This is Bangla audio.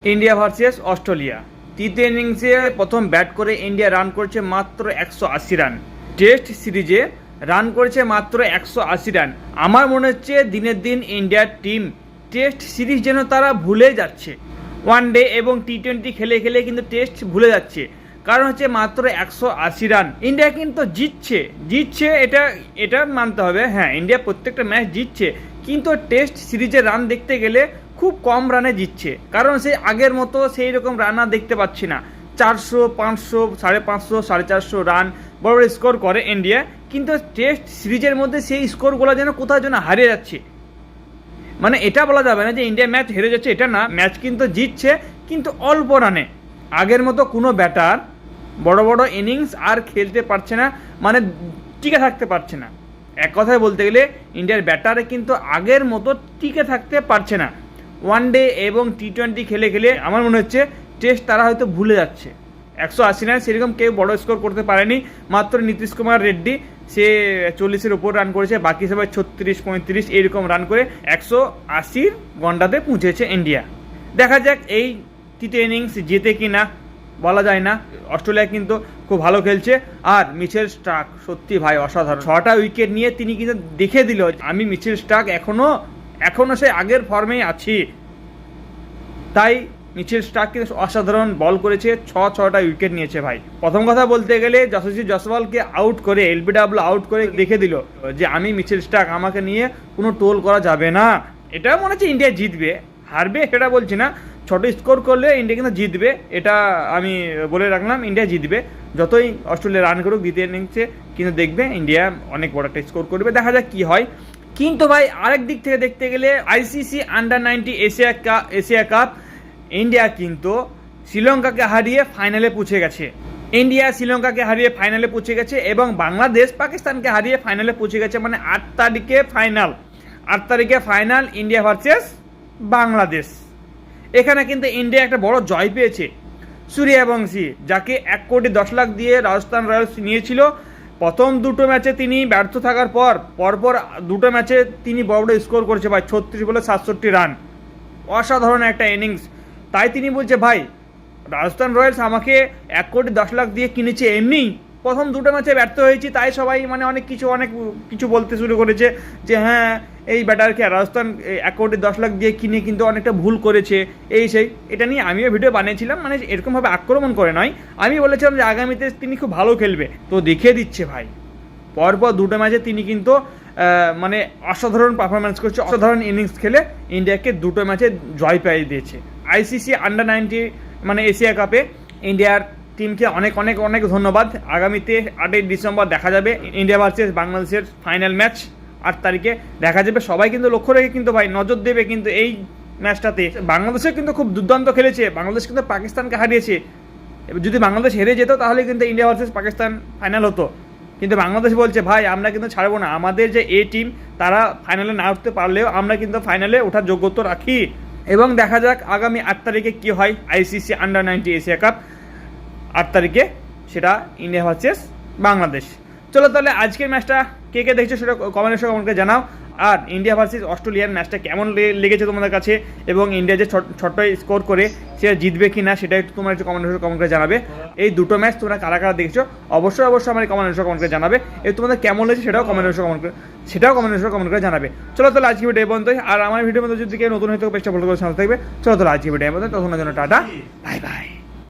India versus Australia. তৃতীয় ইনিংসে প্রথম ব্যাট করে ইন্ডিয়া রান করেছে মাত্র 180 রান। টেস্ট সিরিজে রান করেছে মাত্র 180 রান। আমার মনে হচ্ছে দিনের দিন ইন্ডিয়ার টিম টেস্ট সিরিজ যেন তারা ভুলে যাচ্ছে। ওয়ান ডে এবং টি20 খেলে খেলে কিন্তু টেস্ট ভুলে যাচ্ছে। কারণ হচ্ছে মাত্র 180 রান। ইন্ডিয়া কিন্তু জিতছে এটা মানতে হবে। হ্যাঁ, ইন্ডিয়া প্রত্যেকটা ম্যাচ জিতছে, কিন্তু টেস্ট সিরিজে রান দেখতে গেলে খুব কম রানে জিতছে। কারণ সেই আগের মতো সেই রকম রান আর দেখতে পাচ্ছি না। 400, 500, 550, 450 রান বড় বড় স্কোর করে ইন্ডিয়া, কিন্তু টেস্ট সিরিজের মধ্যে সেই স্কোরগুলো যেন কোথাও যেন হারিয়ে যাচ্ছে। মানে এটা বলা যাবে না যে ইন্ডিয়া ম্যাচ হেরে যাচ্ছে, এটা না। ম্যাচ কিন্তু জিতছে, কিন্তু অল্প রানে। আগের মতো কোনো ব্যাটার বড় বড় ইনিংস আর খেলতে পারছে না, মানে টিকে থাকতে পারছে না। এক কথায় বলতে গেলে ইন্ডিয়ার ব্যাটারে কিন্তু আগের মতো টিকে থাকতে পারছে না। ওয়ান ডে এবং টি20 খেলে খেলে আমার মনে হচ্ছে টেস্ট তারা হয়তো ভুলে যাচ্ছে। 180 রান সেরকম কেউ বড় স্কোর করতে পারেনি। মাত্র নীতিশ কুমার রেড্ডি, সে 40-এর উপর রান করেছে, বাকি সবাই 36, 35 এইরকম রান করে 180 গন্ডাতে পৌঁছেছে ইন্ডিয়া। দেখা যাক এই তৃতীয় ইনিংস জেতে কি না, বলা যায় না। অস্ট্রেলিয়া কিন্তু খুব ভালো খেলছে। আর মিচেল স্টার্ক সত্যি ভাই অসাধারণ। 6টা উইকেট নিয়ে তিনি কিন্তু দেখে দিল আমি মিচেল স্টার্ক এখনো সে আগের ফর্মেই আছি। তাই মিচেল স্টার্ক কিন্তু অসাধারণ বল করেছে, 6টা উইকেট নিয়েছে ভাই। প্রথম কথা বলতে গেলে যশস্বী জয়সওয়ালকে আউট করে, এলবিডব্লিউ আউট করে দেখে দিল যে আমি মিচেল স্টার্ক, আমাকে নিয়ে কোনো টোল করা যাবে না। এটাও মনে হচ্ছে ইন্ডিয়া জিতবে, হারবে সেটা বলছি না। 6টা স্কোর করলে ইন্ডিয়া কিন্তু জিতবে, এটা আমি বলে রাখলাম। ইন্ডিয়া জিতবে যতই অস্ট্রেলিয়া রান করুক দ্বিতীয় ইনিংসে, কিন্তু দেখবে ইন্ডিয়া অনেক বড় একটা স্কোর করবে। দেখা যাক কি হয়। কিন্তু ভাই আরেক দিক থেকে দেখতে গেলে ICC under-19 Asia cup India কিন্তু শ্রীলঙ্কাকে হারিয়ে ফাইনালে পৌঁছে গেছে। ইন্ডিয়া শ্রীলঙ্কাকে হারিয়ে ফাইনালে পৌঁছে গেছে এবং বাংলাদেশ পাকিস্তানকে হারিয়ে ফাইনালে পৌঁছে গেছে। মানে 8 তারিখে ফাইনাল ইন্ডিয়া ভার্সেস বাংলাদেশ। এখানে কিন্তু ইন্ডিয়া একটা বড় জয় পেয়েছে। সূর্যবংশী, যাকে 1 কোটি 10 লাখ দিয়ে রাজস্থান রয়্যালস নিয়েছিল, প্রথম দুটো ম্যাচে তিনি ব্যর্থ থাকার পরপর দুটো ম্যাচে তিনি বড় বড় স্কোর করেছে ভাই। 36 বলে 67 রান, অসাধারণ একটা ইনিংস। তাই তিনি বলছে ভাই রাজস্থান রয়্যালস আমাকে 1 কোটি 10 লাখ দিয়ে কিনেছে, এমনি প্রথম দুটো ম্যাচে ব্যর্থ হয়েছি। তাই সবাই মানে অনেক কিছু বলতে শুরু করেছে যে হ্যাঁ এই ব্যাটারকে রাজস্থান 1 কোটি 10 লাখ দিয়ে কিনে কিন্তু অনেকটা ভুল করেছে, এই সেই। এটা নিয়ে আমিও ভিডিও বানিয়েছিলাম, মানে এরকমভাবে আক্রমণ করে নয়। আমি বলেছিলাম যে আগামীতে তিনি খুব ভালো খেলবে, তো দেখিয়ে দিচ্ছে ভাই। পরপর দুটো ম্যাচে তিনি কিন্তু মানে অসাধারণ পারফরমেন্স করছে, অসাধারণ ইনিংস খেলে ইন্ডিয়াকে দুটো ম্যাচে জয় পাইয়ে দিয়েছে। আইসিসি আন্ডার-19 মানে এশিয়া কাপে ইন্ডিয়ার টিমকে অনেক অনেক অনেক ধন্যবাদ। আগামীতে 8ই ডিসেম্বর দেখা যাবে ইন্ডিয়া ভার্সেস বাংলাদেশের ফাইনাল ম্যাচ। 8 তারিখে দেখা যাবে। সবাই কিন্তু লক্ষ্য রেখে কিন্তু ভাই নজর দেবে কিন্তু এই ম্যাচটাতে। বাংলাদেশে কিন্তু খুব দুর্দান্ত খেলেছে, বাংলাদেশ কিন্তু পাকিস্তানকে হারিয়েছে। যদি বাংলাদেশ হেরে যেত তাহলে কিন্তু ইন্ডিয়া ভার্সেস পাকিস্তান ফাইনাল হতো, কিন্তু বাংলাদেশ বলছে ভাই আমরা কিন্তু ছাড়বো না। আমাদের যে টিম তারা ফাইনালে না উঠতে পারলেও আমরা কিন্তু ফাইনালে ওঠার যোগ্যতা রাখি। এবং দেখা যাক আগামী 8 তারিখে কি হয় আইসিসি আন্ডার-19 এশিয়া কাপ। 8 তারিখে সেটা ইন্ডিয়া ভার্সেস বাংলাদেশ। চলো তাহলে আজকের ম্যাচটা কে দেখছো সেটা কমেন্টের আমাকে জানাও। আর ইন্ডিয়া ভার্সেস অস্ট্রেলিয়ার ম্যাচটা কেমন লেগেছে তোমাদের কাছে, এবং ইন্ডিয়া যে ছোট্ট স্কোর করে সে জিতবে কি না সেটা একটু তোমরা একটু কমেন্ট করে জানাবে। এই দুটো ম্যাচ তোমরা কারা দেখছো অবশ্যই আমার কমেন্ট করে জানাবে। এই তোমাদের কেমন লেগেছে সেটাও কমেন্ট করে জানাবে। চলো তাহলে আজকে ভিডিও পর্যন্তই। আর আমার ভিডিওর মধ্যে যদি কেউ নতুন হয়তো পেজটা ফলো করে সাথে থাকবে। চলো তাহলে আজকে ভিডিও পর্যন্ত, তখন জন্য টাটা, বাই বাই।